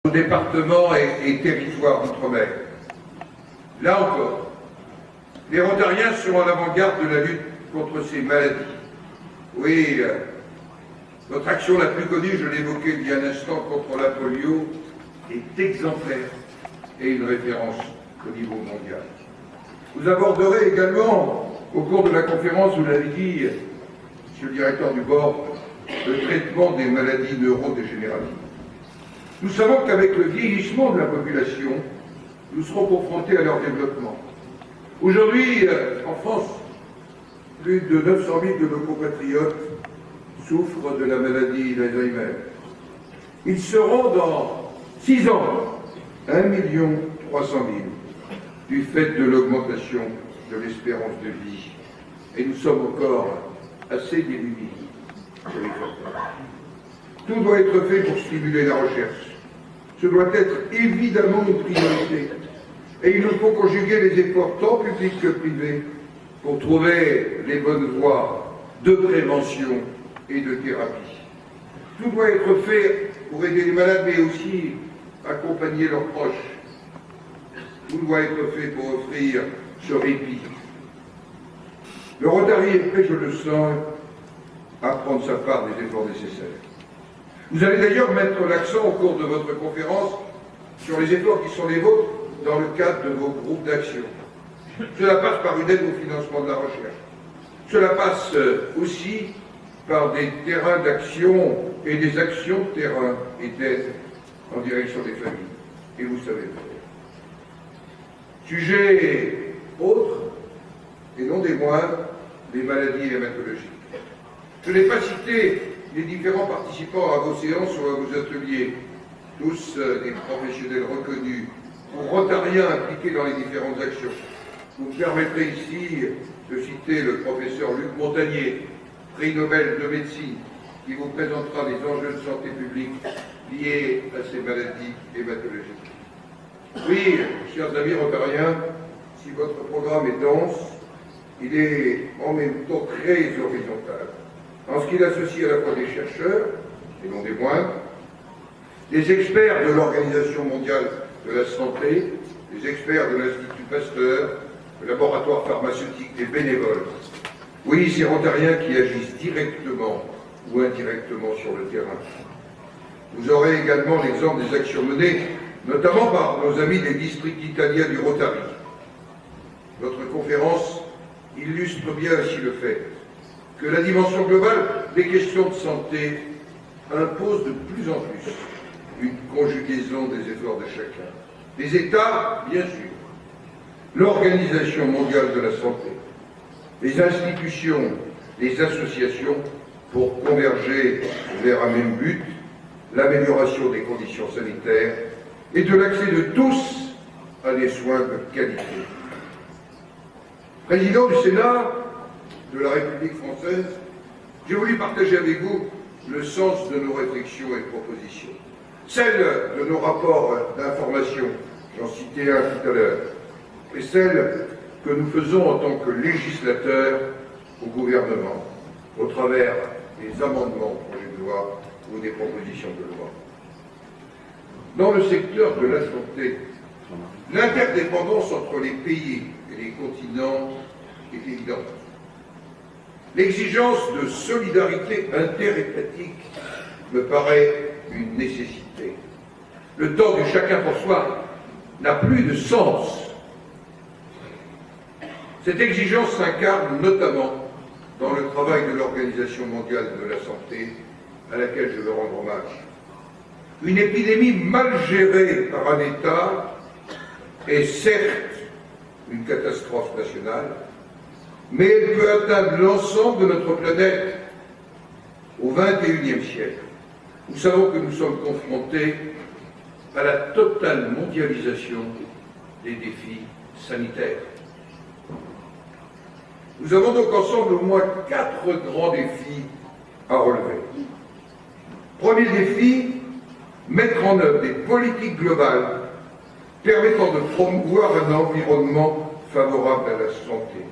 nos départements et territoires d'outre-mer. Là encore, les Rotariens sont à l'avant-garde de la lutte contre ces maladies. Oui, notre action la plus connue, je l'évoquais il y a un instant, contre la polio, est exemplaire et une référence au niveau mondial. Vous aborderez également, au cours de la conférence, vous l'avez dit, monsieur le directeur du bord, le traitement des maladies neurodégénératives. Nous savons qu'avec le vieillissement de la population, nous serons confrontés à leur développement. Aujourd'hui, en France, plus de 900 000 de nos compatriotes souffrent de la maladie d'Alzheimer. Ils seront dans 6 ans 1 300 000 du fait de l'augmentation de l'espérance de vie. Et nous sommes encore assez démunis pour les faire. Tout doit être fait pour stimuler la recherche. Ce doit être évidemment une priorité. Et il nous faut conjuguer les efforts tant publics que privés pour trouver les bonnes voies de prévention et de thérapie. Tout doit être fait pour aider les malades, mais aussi accompagner leurs proches. Tout doit être fait pour offrir ce répit. Le Rotary est prêt, je le sens, à prendre sa part des efforts nécessaires. Vous allez d'ailleurs mettre l'accent au cours de votre conférence sur les efforts qui sont les vôtres dans le cadre de vos groupes d'action. Cela passe par une aide au financement de la recherche. Cela passe aussi par des terrains d'action et des actions de terrain et d'aide en direction des familles. Et vous savez le faire. Sujet autre, et non des moindres, les maladies hématologiques. Je n'ai pas cité les différents participants à vos séances ou à vos ateliers, tous des professionnels reconnus ou rotariens impliqués dans les différentes actions. Vous me permettrez ici de citer le professeur Luc Montagnier, prix Nobel de médecine, qui vous présentera les enjeux de santé publique liés à ces maladies hématologiques. Oui, chers amis rotariens, si votre programme est dense, il est en même temps très horizontal, en ce qu'il associe à la fois des chercheurs, et non des moindres, des experts de l'Organisation mondiale de la santé, des experts de l'Institut Pasteur, le laboratoire pharmaceutique, des bénévoles. Oui, ces Rotariens qui agissent directement ou indirectement sur le terrain. Vous aurez également l'exemple des actions menées, notamment par nos amis des districts italiens du Rotary. Votre conférence illustre bien ainsi le fait que la dimension globale des questions de santé impose de plus en plus une conjugaison des efforts de chacun. Les États, bien sûr, l'Organisation mondiale de la santé, les institutions, les associations, pour converger vers un même but, l'amélioration des conditions sanitaires et de l'accès de tous à des soins de qualité. Président du Sénat de la République française, j'ai voulu partager avec vous le sens de nos réflexions et propositions. Celle de nos rapports d'information, j'en citais un tout à l'heure, et celle que nous faisons en tant que législateurs au gouvernement, au travers des amendements au projet de loi ou des propositions de loi. Dans le secteur de la santé, l'interdépendance entre les pays et les continents est évidente. L'exigence de solidarité interétatique me paraît une nécessité. Le temps du chacun pour soi n'a plus de sens. Cette exigence s'incarne notamment dans le travail de l'Organisation mondiale de la santé, à laquelle je veux rendre hommage. Une épidémie mal gérée par un État est certes une catastrophe nationale, mais elle peut atteindre l'ensemble de notre planète au XXIe siècle. Nous savons que nous sommes confrontés à la totale mondialisation des défis sanitaires. Nous avons donc ensemble au moins 4 grands défis à relever. Premier défi, mettre en œuvre des politiques globales permettant de promouvoir un environnement favorable à la santé.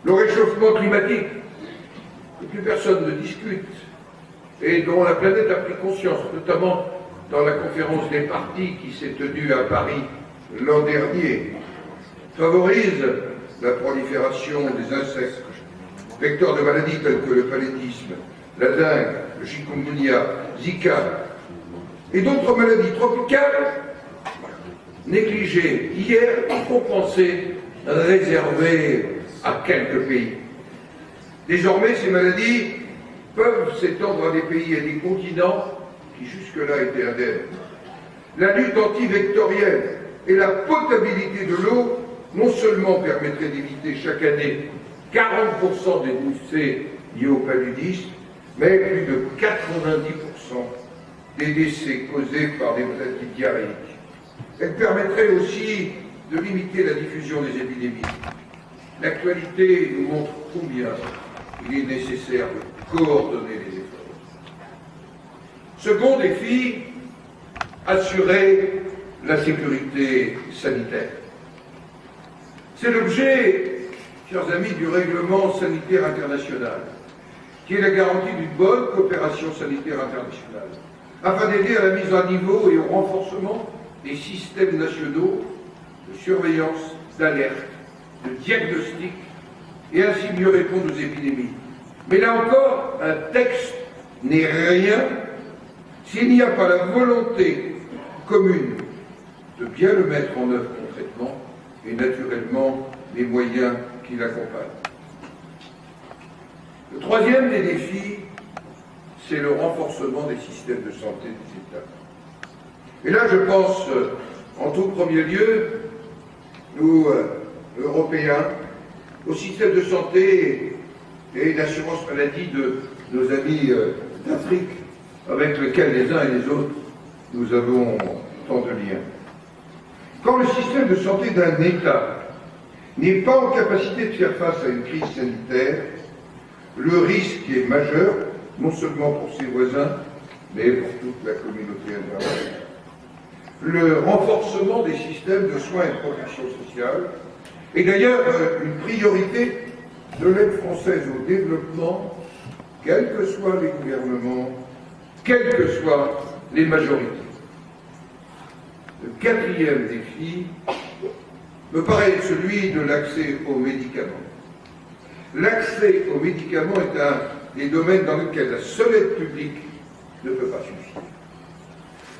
Le réchauffement climatique, que plus personne ne discute, et dont la planète a pris conscience, notamment dans la conférence des partis qui s'est tenue à Paris l'an dernier, favorise la prolifération des insectes, vecteurs de maladies telles que le paludisme, la dengue, le chikungunya, Zika et d'autres maladies tropicales négligées hier et compensées, réservées à quelques pays. Désormais, ces maladies peuvent s'étendre à des pays et des continents qui jusque-là étaient indemnes. La lutte antivectorielle et la potabilité de l'eau non seulement permettraient d'éviter chaque année 40% des décès liés au paludisme, mais plus de 90% des décès causés par des maladies diarrhéiques. Elle permettrait aussi de limiter la diffusion des épidémies. L'actualité nous montre combien il est nécessaire de coordonner les efforts. Second défi, assurer la sécurité sanitaire. C'est l'objet, chers amis, du règlement sanitaire international, qui est la garantie d'une bonne coopération sanitaire internationale, afin d'aider à la mise à niveau et au renforcement des systèmes nationaux de surveillance, d'alerte, de diagnostic, et ainsi mieux répondre aux épidémies. Mais là encore, un texte n'est rien s'il n'y a pas la volonté commune de bien le mettre en œuvre concrètement et naturellement les moyens qui l'accompagnent. Le troisième des défis, c'est le renforcement des systèmes de santé des États. Et là, je pense en tout premier lieu, nous, Européens, au système de santé et d'assurance maladie de nos amis d'Afrique, avec lesquels les uns et les autres, nous avons tant de liens. Quand le système de santé d'un État n'est pas en capacité de faire face à une crise sanitaire, le risque est majeur, non seulement pour ses voisins, mais pour toute la communauté internationale. Le renforcement des systèmes de soins et de protection sociale est d'ailleurs une priorité de l'aide française au développement, quels que soient les gouvernements, quelles que soient les majorités. Le quatrième défi me paraît être celui de l'accès aux médicaments. L'accès aux médicaments est un des domaines dans lesquels la seule aide publique ne peut pas suffire.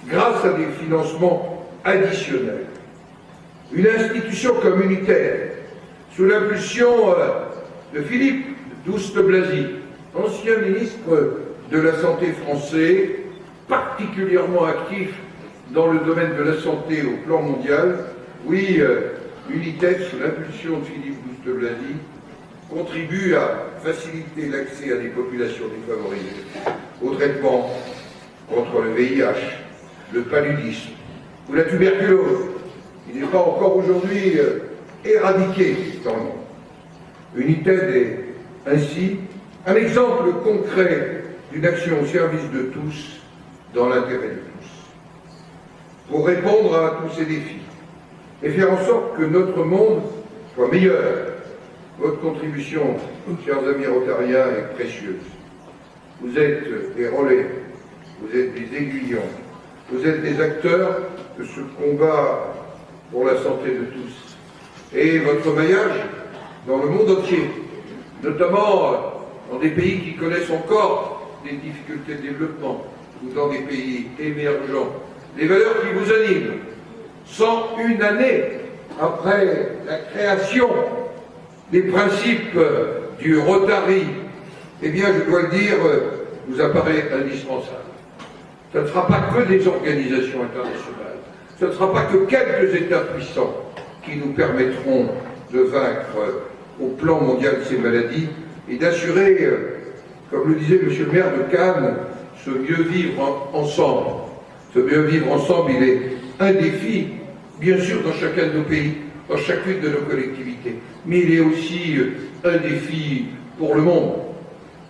Grâce à des financements additionnels, une institution communautaire, sous l'impulsion de Philippe Douste-Blazy, ancien ministre de la Santé français, particulièrement actif dans le domaine de la santé au plan mondial, oui, Unitech, sous l'impulsion de Philippe Douste-Blazy, contribue à faciliter l'accès à des populations défavorisées au traitement contre le VIH, le paludisme ou la tuberculose, qui n'est pas encore aujourd'hui éradiqué dans le monde. Unitaid est ainsi un exemple concret d'une action au service de tous, dans l'intérêt de tous. Pour répondre à tous ces défis et faire en sorte que notre monde soit meilleur, votre contribution, chers amis rotariens, est précieuse. Vous êtes des relais, vous êtes des aiguillons, vous êtes des acteurs de ce combat pour la santé de tous. Et votre maillage dans le monde entier, notamment dans des pays qui connaissent encore des difficultés de développement, ou dans des pays émergents, les valeurs qui vous animent, 101 années après la création des principes du Rotary, eh bien, je dois le dire, nous apparaît indispensable. Ce ne sera pas que des organisations internationales, ce ne sera pas que quelques États puissants qui nous permettront de vaincre au plan mondial ces maladies et d'assurer, comme le disait Monsieur le maire de Cannes, ce mieux vivre ensemble. Ce mieux vivre ensemble, il est un défi, bien sûr, dans chacun de nos pays, dans chacune de nos collectivités, mais il est aussi un défi pour le monde.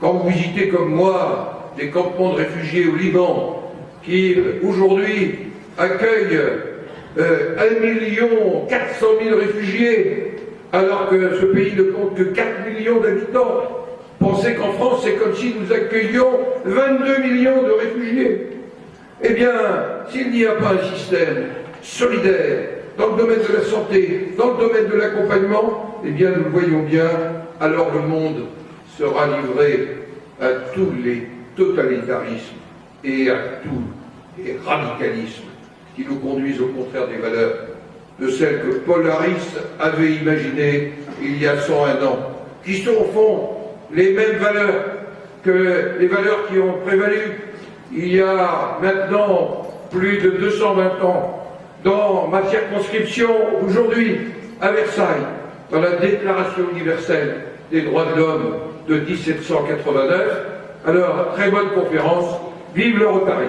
Quand vous visitez comme moi des campements de réfugiés au Liban, qui aujourd'hui accueillent 1 400 000 réfugiés, alors que ce pays ne compte que 4 millions d'habitants. Pensez qu'en France, c'est comme si nous accueillions 22 millions de réfugiés. Eh bien, s'il n'y a pas un système solidaire dans le domaine de la santé, dans le domaine de l'accompagnement, eh bien, nous le voyons bien, alors le monde sera livré à tous les totalitarismes et à tous les radicalismes qui nous conduisent au contraire des valeurs de celles que Paul Harris avait imaginées il y a 101 ans, qui sont au fond les mêmes valeurs que les valeurs qui ont prévalu il y a maintenant plus de 220 ans dans ma circonscription aujourd'hui à Versailles, dans la Déclaration universelle des droits de l'homme de 1789. Alors, très bonne conférence, vive le Rotary!